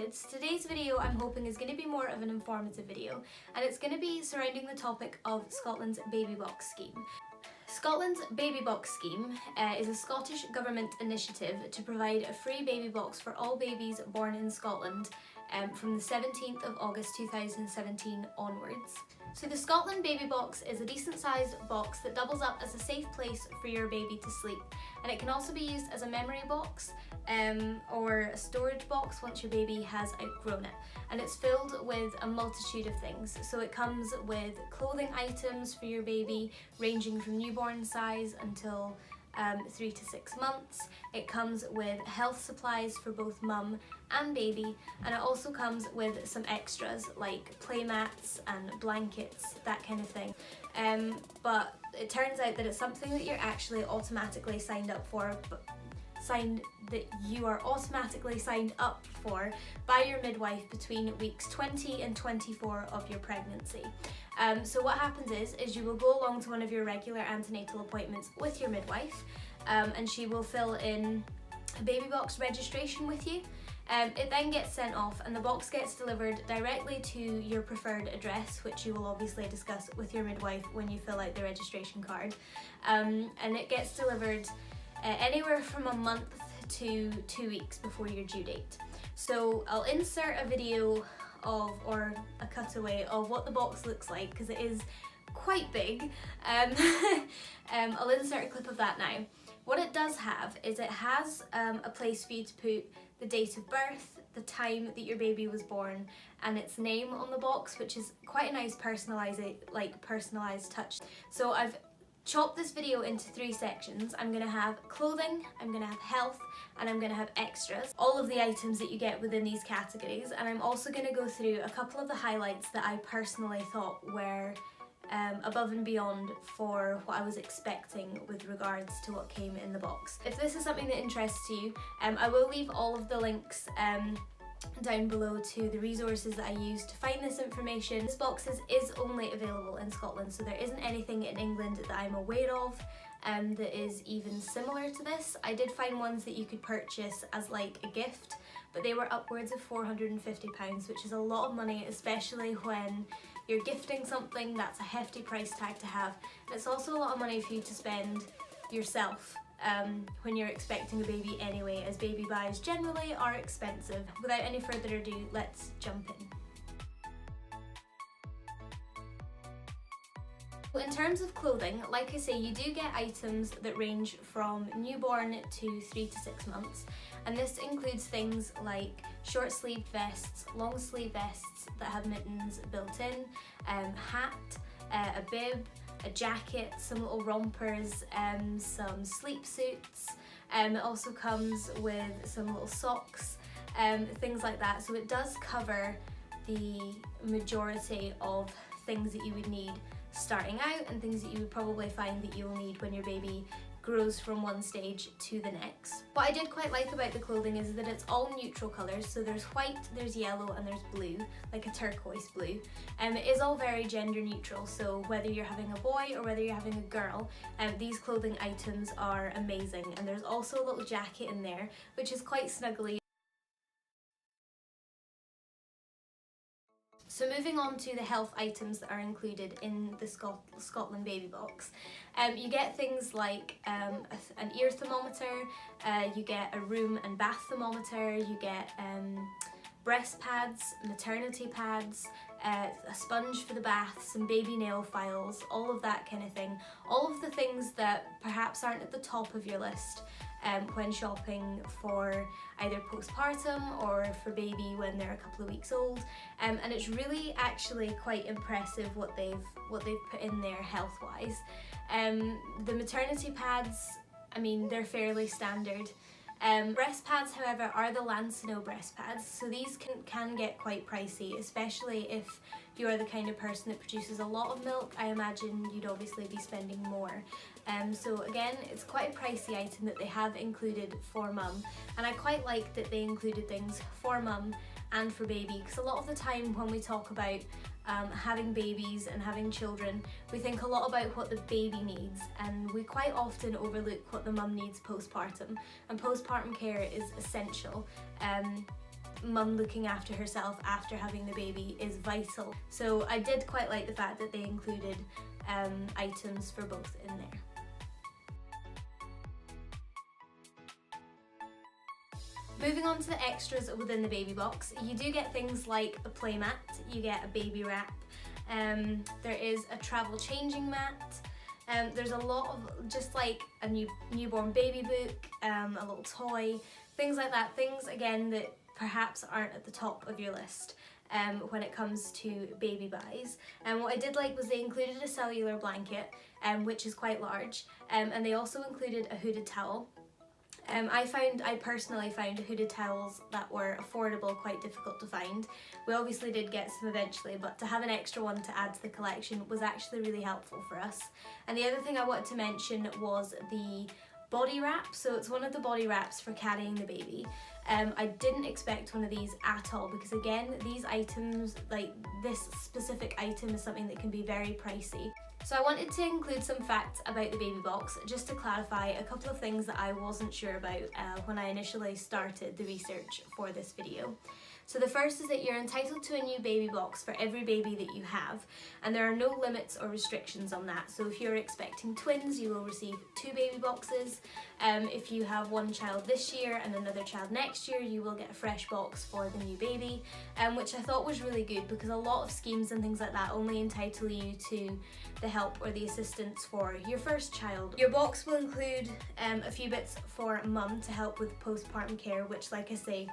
episodes. Today's video I'm hoping is going to be more of an informative video, and it's going to be surrounding the topic of Scotland's baby box scheme. Scotland's baby box scheme is a Scottish Government initiative to provide a free baby box for all babies born in Scotland from the 17th of August 2017 onwards. So the Scotland baby box is a decent sized box that doubles up as a safe place for your baby to sleep, and it can also be used as a memory box or a storage box once your baby has outgrown it, and it's filled with a multitude of things. So it comes with clothing items for your baby ranging from newborn size until 3 to 6 months. It comes with health supplies for both mum and baby, and it also comes with some extras like play mats and blankets, that kind of thing. But it turns out that it's something that you're actually automatically signed up for, by your midwife between weeks 20 and 24 of your pregnancy. So what happens is you will go along to one of your regular antenatal appointments with your midwife, and she will fill in a baby box registration with you. It then gets sent off, and the box gets delivered directly to your preferred address, which you will obviously discuss with your midwife when you fill out the registration card. And it gets delivered anywhere from a month to 2 weeks before your due date. So I'll insert a video or a cutaway of what the box looks like, because it is quite big. I'll insert a clip of that now. What it does have is it has a place for you to put the date of birth, the time that your baby was born, and its name on the box, which is quite a nice personalised touch. So I've chopped this video into 3 sections. I'm going to have clothing, I'm going to have health, and I'm going to have extras. All of the items that you get within these categories, and I'm also going to go through a couple of the highlights that I personally thought were above and beyond for what I was expecting with regards to what came in the box. If this is something that interests you, I will leave all of the links down below to the resources that I used to find this information. This box is only available in Scotland, so there isn't anything in England that I'm aware of that is even similar to this. I did find ones that you could purchase as like a gift, but they were upwards of £450, which is a lot of money, especially when you're gifting something that's a hefty price tag to have. And it's also a lot of money for you to spend yourself when you're expecting a baby anyway, as baby buys generally are expensive. Without any further ado, let's jump in. In terms of clothing, like I say, you do get items that range from newborn to 3 to 6 months, and this includes things like short sleeved vests, long sleeve vests that have mittens built in, hat, a bib, a jacket, some little rompers, some sleep suits. It also comes with some little socks, things like that. So it does cover the majority of things that you would need starting out, and things that you would probably find that you'll need when your baby grows from one stage to the next. What I did quite like about the clothing is that it's all neutral colours, so there's white, there's yellow, and there's blue, like a turquoise blue. It is all very gender neutral, so whether you're having a boy or whether you're having a girl, these clothing items are amazing. And there's also a little jacket in there, which is quite snuggly. So moving on to the health items that are included in the Scotland baby box. You get things like an ear thermometer, you get a room and bath thermometer, you get breast pads, maternity pads, a sponge for the bath, some baby nail files, all of that kind of thing. All of the things that perhaps aren't at the top of your list when shopping for either postpartum or for baby when they're a couple of weeks old, and it's really actually quite impressive what they've put in there health wise. The maternity pads, I mean, they're fairly standard. Breast pads, however, are the Lansino breast pads, so these can get quite pricey, especially if you are the kind of person that produces a lot of milk. I imagine you'd obviously be spending more. So again, it's quite a pricey item that they have included for mum, and I quite like that they included things for mum and for baby, because a lot of the time when we talk about having babies and having children, we think a lot about what the baby needs, and we quite often overlook what the mum needs postpartum, and postpartum care is essential. mum looking after herself after having the baby is vital. So I did quite like the fact that they included items for both in there. Moving on to the extras within the baby box, you do get things like a play mat, you get a baby wrap, there is a travel changing mat, there's a lot of just like a newborn baby book, a little toy, things like that, things again that perhaps aren't at the top of your list when it comes to baby buys. And what I did like was they included a cellular blanket, which is quite large, and they also included a hooded towel. I personally found hooded towels that were affordable quite difficult to find. We obviously did get some eventually, but to have an extra one to add to the collection was actually really helpful for us. And the other thing I wanted to mention was the body wrap. So it's one of the body wraps for carrying the baby. I didn't expect one of these at all because again, these items, like this specific item, is something that can be very pricey. So I wanted to include some facts about the baby box just to clarify a couple of things that I wasn't sure about when I initially started the research for this video. So the first is that you're entitled to a new baby box for every baby that you have, and there are no limits or restrictions on that. So if you're expecting twins, you will receive 2 baby boxes. If you have one child this year and another child next year, you will get a fresh box for the new baby, which I thought was really good because a lot of schemes and things like that only entitle you to the help or the assistance for your first child. Your box will include a few bits for mum to help with postpartum care, which, like I say,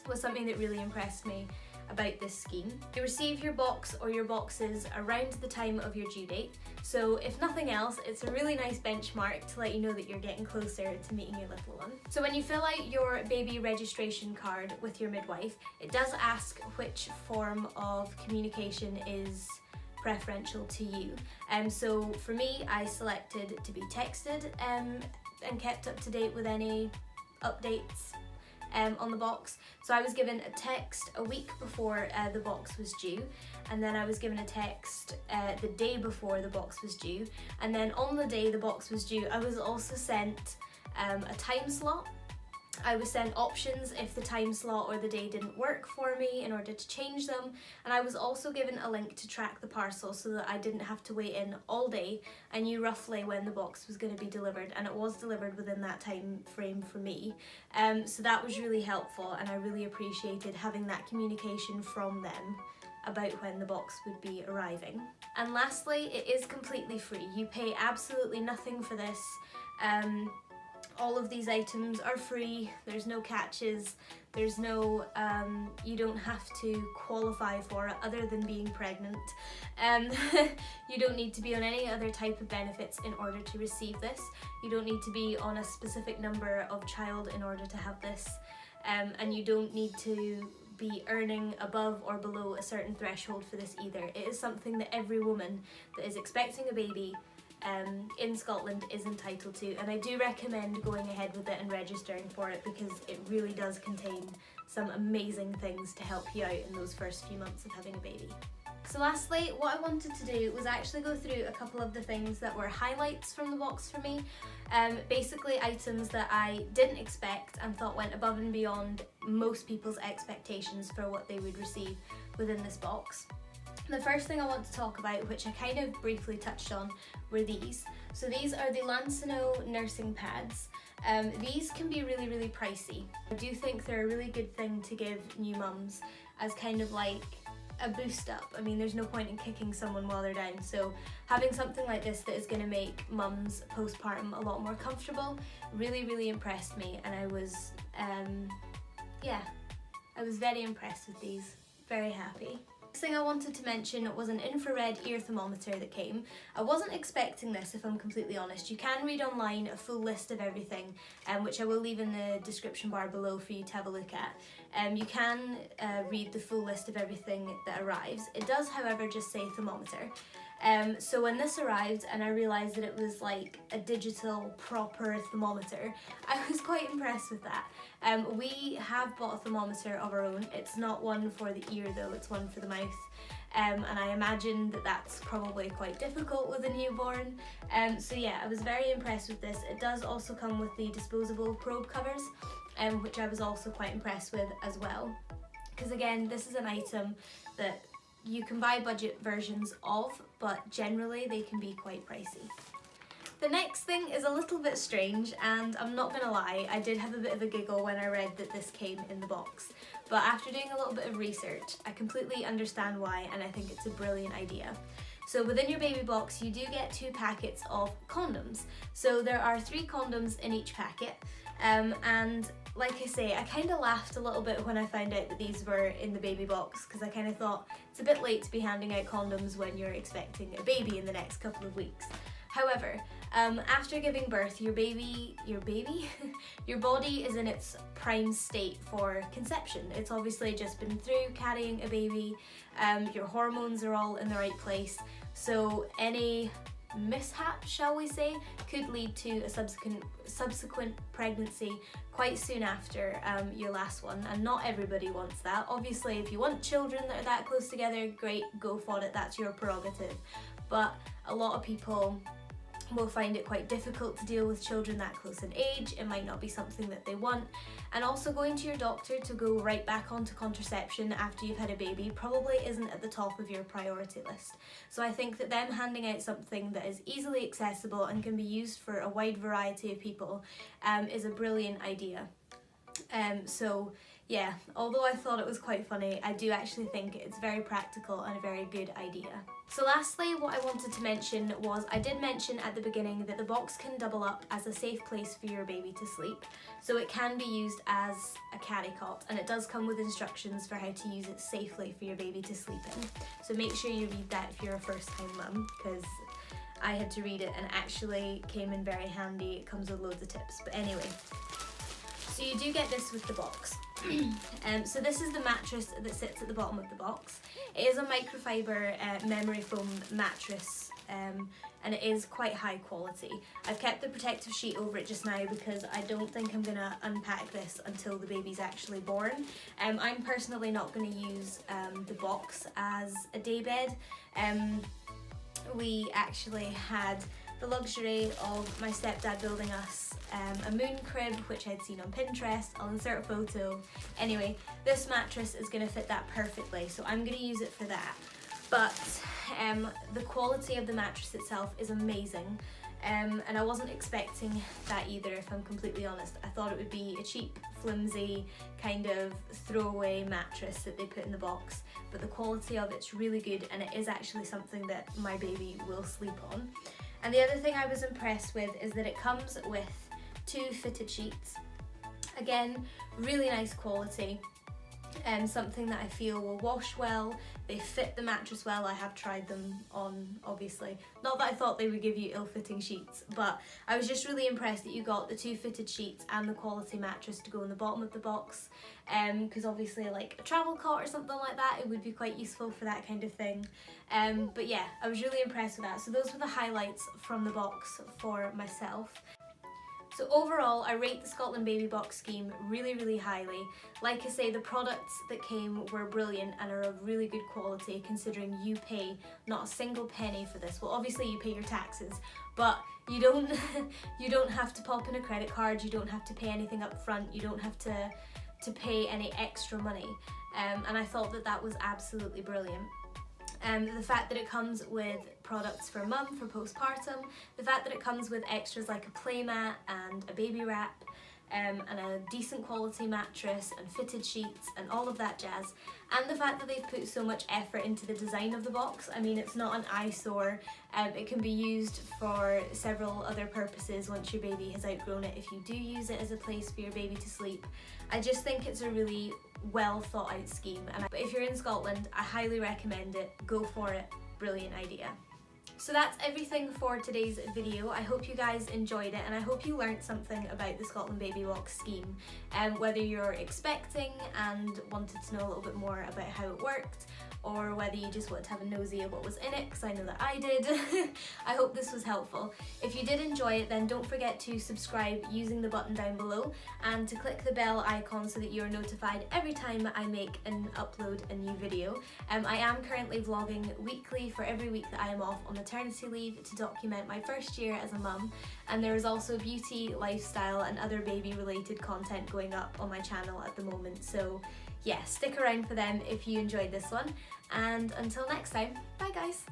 was something that really impressed me about this scheme. You receive your box or your boxes around the time of your due date, so if nothing else, it's a really nice benchmark to let you know that you're getting closer to meeting your little one. So when you fill out your baby registration card with your midwife, it does ask which form of communication is preferential to you. So for me, I selected to be texted and kept up to date with any updates on the box. So I was given a text a week before the box was due, and then I was given a text the day before the box was due, and then on the day the box was due I was also sent a time slot. I was sent options if the time slot or the day didn't work for me in order to change them, and I was also given a link to track the parcel so that I didn't have to wait in all day. I knew roughly when the box was going to be delivered, and it was delivered within that time frame for me. So that was really helpful, and I really appreciated having that communication from them about when the box would be arriving. And lastly, it is completely free. You pay absolutely nothing for this. All of these items are free, there's no catches, there's no, you don't have to qualify for it other than being pregnant. You don't need to be on any other type of benefits in order to receive this. You don't need to be on a specific number of child in order to have this. And you don't need to be earning above or below a certain threshold for this either. It is something that every woman that is expecting a baby in Scotland is entitled to, and I do recommend going ahead with it and registering for it because it really does contain some amazing things to help you out in those first few months of having a baby. So lastly, what I wanted to do was actually go through a couple of the things that were highlights from the box for me. Basically items that I didn't expect and thought went above and beyond most people's expectations for what they would receive within this box. The first thing I want to talk about, which I kind of briefly touched on, were these. So these are the Lansino nursing pads. These can be really, really pricey. I do think they're a really good thing to give new mums as kind of like a boost up. I mean, there's no point in kicking someone while they're down, so having something like this that is going to make mums postpartum a lot more comfortable really, really impressed me, and I was, I was very impressed with these, very happy. Next thing I wanted to mention was an infrared ear thermometer that came. I wasn't expecting this, if I'm completely honest. You can read online a full list of everything, which I will leave in the description bar below for you to have a look at. You can read the full list of everything that arrives. It does, however, just say thermometer. So when this arrived and I realised that it was like a digital proper thermometer, I was quite impressed with that. We have bought a thermometer of our own. It's not one for the ear though, it's one for the mouth. And I imagine that that's probably quite difficult with a newborn. So yeah, I was very impressed with this. It does also come with the disposable probe covers, which I was also quite impressed with as well. because again, this is an item that you can buy budget versions of, but generally they can be quite pricey. The next thing is a little bit strange, and I'm not gonna lie, I did have a bit of a giggle when I read that this came in the box. But after doing a little bit of research, I completely understand why, and I think it's a brilliant idea. So within your baby box, you do get 2 packets of condoms. So there are 3 condoms in each packet, and like I say, I kind of laughed a little bit when I found out that these were in the baby box, because I kind of thought it's a bit late to be handing out condoms when you're expecting a baby in the next couple of weeks. However, after giving birth, your body is in its prime state for conception. It's obviously just been through carrying a baby, your hormones are all in the right place, so any mishap, shall we say, could lead to a subsequent pregnancy quite soon after your last one, and not everybody wants that. Obviously, if you want children that are that close together, great, go for it, that's your prerogative. But a lot of people will find it quite difficult to deal with children that close in age. It might not be something that they want, and also going to your doctor to go right back onto contraception after you've had a baby probably isn't at the top of your priority list. So I think that them handing out something that is easily accessible and can be used for a wide variety of people is a brilliant idea. So yeah, although I thought it was quite funny, I do actually think it's very practical and a very good idea. So lastly, what I wanted to mention was, I did mention at the beginning that the box can double up as a safe place for your baby to sleep. So it can be used as a carry cot, and it does come with instructions for how to use it safely for your baby to sleep in. So make sure you read that if you're a first time mum, because I had to read it and it actually came in very handy. It comes with loads of tips, but anyway. So you do get this with the box. So this is the mattress that sits at the bottom of the box. It is a microfiber memory foam mattress, and it is quite high quality. I've kept the protective sheet over it just now because I don't think I'm going to unpack this until the baby's actually born. I'm personally not going to use the box as a daybed. We actually had the luxury of my stepdad building us a moon crib, which I'd seen on Pinterest. I'll insert a photo. Anyway, this mattress is going to fit that perfectly, so I'm going to use it for that. But the quality of the mattress itself is amazing, and I wasn't expecting that either, if I'm completely honest. I thought it would be a cheap, flimsy, kind of throwaway mattress that they put in the box, but the quality of it's really good, and it is actually something that my baby will sleep on. And the other thing I was impressed with is that it comes with 2 fitted sheets. Again, really nice quality, and something that I feel will wash well. They fit the mattress well. I have tried them on, obviously. Not that I thought they would give you ill-fitting sheets, but I was just really impressed that you got the 2 fitted sheets and the quality mattress to go in the bottom of the box, because obviously like a travel cot or something like that, it would be quite useful for that kind of thing. But yeah, I was really impressed with that. So those were the highlights from the box for myself. So overall, I rate the Scotland Baby Box scheme really, really highly. Like I say, the products that came were brilliant and are of really good quality, considering you pay not a single penny for this. Well, obviously you pay your taxes, but you don't you don't have to pop in a credit card, you don't have to pay anything up front, you don't have to pay any extra money. And I thought that that was absolutely brilliant. The fact that it comes with products for mum for postpartum, the fact that it comes with extras like a playmat and a baby wrap, and a decent quality mattress and fitted sheets and all of that jazz, and the fact that they've put so much effort into the design of the box. I mean, it's not an eyesore. It can be used for several other purposes once your baby has outgrown it, if you do use it as a place for your baby to sleep. I just think it's a really well thought out scheme, but if you're in Scotland, I highly recommend it. Go for it. Brilliant idea. So that's everything for today's video. I hope you guys enjoyed it, and I hope you learned something about the Scotland Baby Box scheme, whether you're expecting and wanted to know a little bit more about how it worked, or whether you just want to have a nosy at what was in it, because I know that I did. I hope this was helpful. If you did enjoy it, then don't forget to subscribe using the button down below, and to click the bell icon so that you're notified every time I make and upload a new video. I am currently vlogging weekly for every week that I am off on maternity leave to document my first year as a mum, and there is also beauty, lifestyle and other baby related content going up on my channel at the moment. So yeah, stick around for them if you enjoyed this one. And until next time, bye guys.